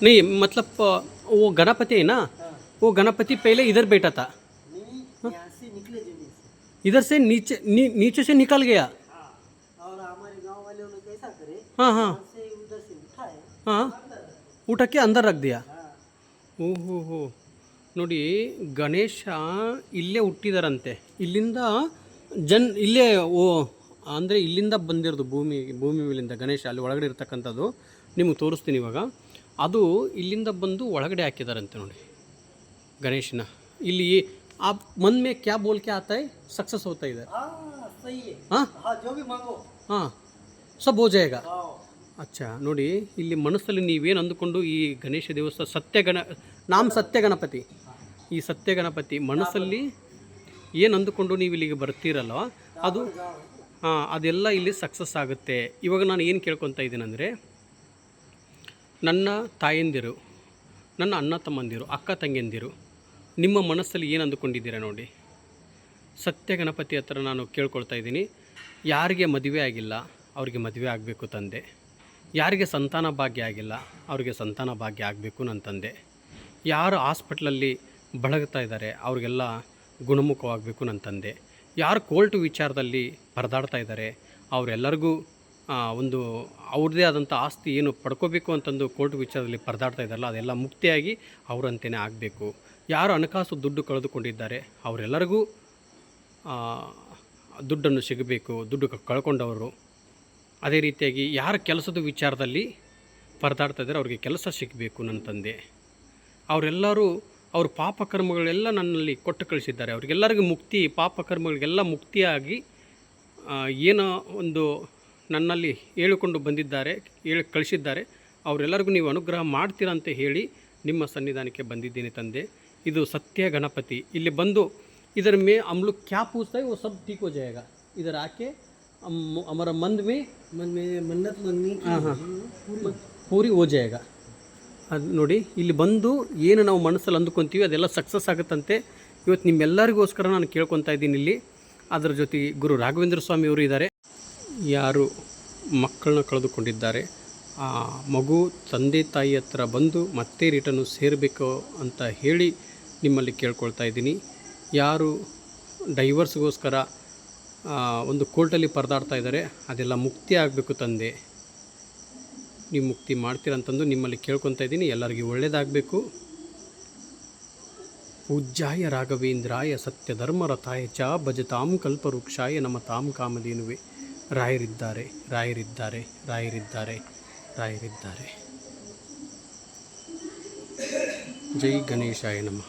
नहीं मतलब वो गणपति है ना, हाँ, वो गणपति पहले इधर बैठा था, नहीं यहाँ से निकले जमीन से। इधर से नीचे नीचे से निकल गया। हाँ, और हमारे गांव वाले लोग कैसा करे, हाँ हाँ यहाँ से उधर से उठाए, हाँ, अंदर रखे। ಊಟಕ್ಕೆ अंदर रख दिया। हाँ, ಓಹೋ ಹೋ, ನೋಡಿ ಗಣೇಶ ಇಲ್ಲೇ ಹುಟ್ಟಿದಾರಂತೆ, ಇಲ್ಲಿಂದ ಇಲ್ಲೇ ಓ ಅಂದರೆ ಇಲ್ಲಿಂದ ಬಂದಿರೋದು ಭೂಮಿ ಮೇಲಿಂದ ಗಣೇಶ ಅಲ್ಲಿ ಒಳಗಡೆ ಇರ್ತಕ್ಕಂಥದ್ದು ನಿಮಗೆ ತೋರಿಸ್ತೀನಿ ಇವಾಗ. ಅದು ಇಲ್ಲಿಂದ ಬಂದು ಒಳಗಡೆ ಹಾಕಿದಾರಂತೆ ನೋಡಿ ಗಣೇಶನ. ಇಲ್ಲಿ ಆ मन में क्या बोल के आता है, सक्सेस होता है इधर। हाँ, सही है। हाँ हाँ, जो भी मांगो। ಹಾಂ, ಸಬ್ ಹೋ ಜಾಯೇಗಾ. हाँ, ಅಚ್ಚಾ, ನೋಡಿ ಇಲ್ಲಿ ಮನಸ್ಸಲ್ಲಿ ನೀವೇನು ಅಂದುಕೊಂಡು ಈ ಗಣೇಶ ದೇವಸ್ಥಾನ ಸತ್ಯ ಗಣಪತಿ, ಈ ಸತ್ಯ ಗಣಪತಿ ಮನಸ್ಸಲ್ಲಿ ಏನು ಅಂದುಕೊಂಡು ನೀವು ಇಲ್ಲಿಗೆ ಬರ್ತೀರಲ್ವ ಅದು ಹಾಂ, ಅದೆಲ್ಲ ಇಲ್ಲಿ ಸಕ್ಸಸ್ ಆಗುತ್ತೆ. ಇವಾಗ ನಾನು ಏನು ಕೇಳ್ಕೊತಾ ಇದ್ದೀನಂದರೆ, ನನ್ನ ತಾಯಂದಿರು, ನನ್ನ ಅಣ್ಣ ತಮ್ಮಂದಿರು, ಅಕ್ಕ ತಂಗಿಯಂದಿರು, ನಿಮ್ಮ ಮನಸ್ಸಲ್ಲಿ ಏನು ಅಂದುಕೊಂಡಿದ್ದೀರಾ ನೋಡಿ. ಸತ್ಯ ಗಣಪತಿ ಹತ್ರ ನಾನು ಕೇಳ್ಕೊಳ್ತಾ ಇದ್ದೀನಿ, ಯಾರಿಗೆ ಮದುವೆ ಆಗಿಲ್ಲ ಅವರಿಗೆ ಮದುವೆ ಆಗಬೇಕು ತಂದೆ, ಯಾರಿಗೆ ಸಂತಾನ ಭಾಗ್ಯ ಆಗಿಲ್ಲ ಅವರಿಗೆ ಸಂತಾನ ಭಾಗ್ಯ ಆಗಬೇಕು ನನ್ನ ತಂದೆ, ಯಾರು ಹಾಸ್ಪಿಟ್ಲಲ್ಲಿ ಬಳಗ್ತಾ ಇದ್ದಾರೆ ಅವ್ರಿಗೆಲ್ಲ ಗುಣಮುಖವಾಗಬೇಕು ನನ್ನ ತಂದೆ, ಯಾರು ಕೋರ್ಟ್ ವಿಚಾರದಲ್ಲಿ ಪರದಾಡ್ತಾ ಇದ್ದಾರೆ ಅವರೆಲ್ಲರಿಗೂ ಒಂದು ಅವ್ರದ್ದೇ ಆದಂಥ ಆಸ್ತಿ ಏನು ಪಡ್ಕೋಬೇಕು ಅಂತಂದು ಕೋರ್ಟ್ ವಿಚಾರದಲ್ಲಿ ಪರದಾಡ್ತಾ ಇದ್ದಾರಲ್ಲ ಅದೆಲ್ಲ ಮುಕ್ತಿಯಾಗಿ ಅವರಂತೆಯೇ ಆಗಬೇಕು, ಯಾರು ಹಣಕಾಸು ದುಡ್ಡು ಕಳೆದುಕೊಂಡಿದ್ದಾರೆ ಅವರೆಲ್ಲರಿಗೂ ದುಡ್ಡನ್ನು ಸಿಗಬೇಕು, ದುಡ್ಡು ಕಳ್ಕೊಂಡವರು, ಅದೇ ರೀತಿಯಾಗಿ ಯಾರ ಕೆಲಸದ ವಿಚಾರದಲ್ಲಿ ಪರದಾಡ್ತಾ ಇದ್ದಾರೆ ಅವ್ರಿಗೆ ಕೆಲಸ ಸಿಗಬೇಕು ನನ್ನ ತಂದೆ, ಅವರೆಲ್ಲರೂ ಅವ್ರ ಪಾಪಕರ್ಮಗಳೆಲ್ಲ ನನ್ನಲ್ಲಿ ಕೊಟ್ಟು ಕಳಿಸಿದ್ದಾರೆ, ಅವರಿಗೆಲ್ಲರಿಗೂ ಮುಕ್ತಿ, ಪಾಪಕರ್ಮಗಳಿಗೆಲ್ಲ ಮುಕ್ತಿಯಾಗಿ ಏನೋ ಒಂದು ನನ್ನಲ್ಲಿ ಹೇಳಿಕೊಂಡು ಬಂದಿದ್ದಾರೆ, ಕಳಿಸಿದ್ದಾರೆ, ಅವರೆಲ್ಲರಿಗೂ ನೀವು ಅನುಗ್ರಹ ಮಾಡ್ತೀರಾ ಅಂತ ಹೇಳಿ ನಿಮ್ಮ ಸನ್ನಿಧಾನಕ್ಕೆ ಬಂದಿದ್ದೀನಿ ತಂದೆ. ಇದು ಸತ್ಯ ಗಣಪತಿ. ಇಲ್ಲಿ ಬಂದು इधर में हम लोग क्या पूछता है वो सब ठीक हो जाएगा, इधर आके हमारा मन में मन्नत मांगनी की हाँ हाँ पूरी हो जाएगा. ಅದು ನೋಡಿ, ಇಲ್ಲಿ ಬಂದು ಏನು ನಾವು ಮನಸ್ಸಲ್ಲಿ ಅಂದುಕೊತೀವಿ ಅದೆಲ್ಲ ಸಕ್ಸಸ್ ಆಗುತ್ತಂತೆ. ಇವತ್ತು ನಿಮ್ಮೆಲ್ಲರಿಗೋಸ್ಕರ ನಾನು ಕೇಳ್ಕೊತಾ ಇದ್ದೀನಿ ಇಲ್ಲಿ. ಅದರ ಜೊತೆ ಗುರು ರಾಘವೇಂದ್ರ ಸ್ವಾಮಿಯವರು ಇದ್ದಾರೆ. ಯಾರು ಮಕ್ಕಳನ್ನ ಕಳೆದುಕೊಂಡಿದ್ದಾರೆ ಆ ಮಗು ತಂದೆ ತಾಯಿ ಹತ್ರ ಬಂದು ಮತ್ತೆ ರಿಟರ್ನು ಸೇರಬೇಕು ಅಂತ ಹೇಳಿ ನಿಮ್ಮಲ್ಲಿ ಕೇಳ್ಕೊಳ್ತಾ ಇದ್ದೀನಿ. ಯಾರು ಡೈವರ್ಸ್ಗೋಸ್ಕರ ಒಂದು ಕೋರ್ಟಲ್ಲಿ ಪರದಾಡ್ತಾ ಇದ್ದಾರೆ ಅದೆಲ್ಲ ಮುಕ್ತಿ ಆಗಬೇಕು ತಂದೆ, ನೀವು ಮುಕ್ತಿ ಮಾಡ್ತೀರಂತಂದು ನಿಮ್ಮಲ್ಲಿ ಕೇಳ್ಕೊತಾ ಇದ್ದೀನಿ. ಎಲ್ಲರಿಗೂ ಒಳ್ಳೆಯದಾಗಬೇಕು. ಪೂಜ್ಯಾಯ ರಾಘವೇಂದ್ರಾಯ ಸತ್ಯಧರ್ಮರಥಾಯ ಚ ಭಜತಾಂ ಕಲ್ಪವೃಕ್ಷಾಯ ನಮತಾಂ ಕಾಮಧೇನುವೆ. ರಾಯರಿದ್ದಾರೆ, ರಾಯರಿದ್ದಾರೆ, ರಾಯರಿದ್ದಾರೆ, ರಾಯರಿದ್ದಾರೆ. ಜೈ ಗಣೇಶಾಯ ನಮಃ.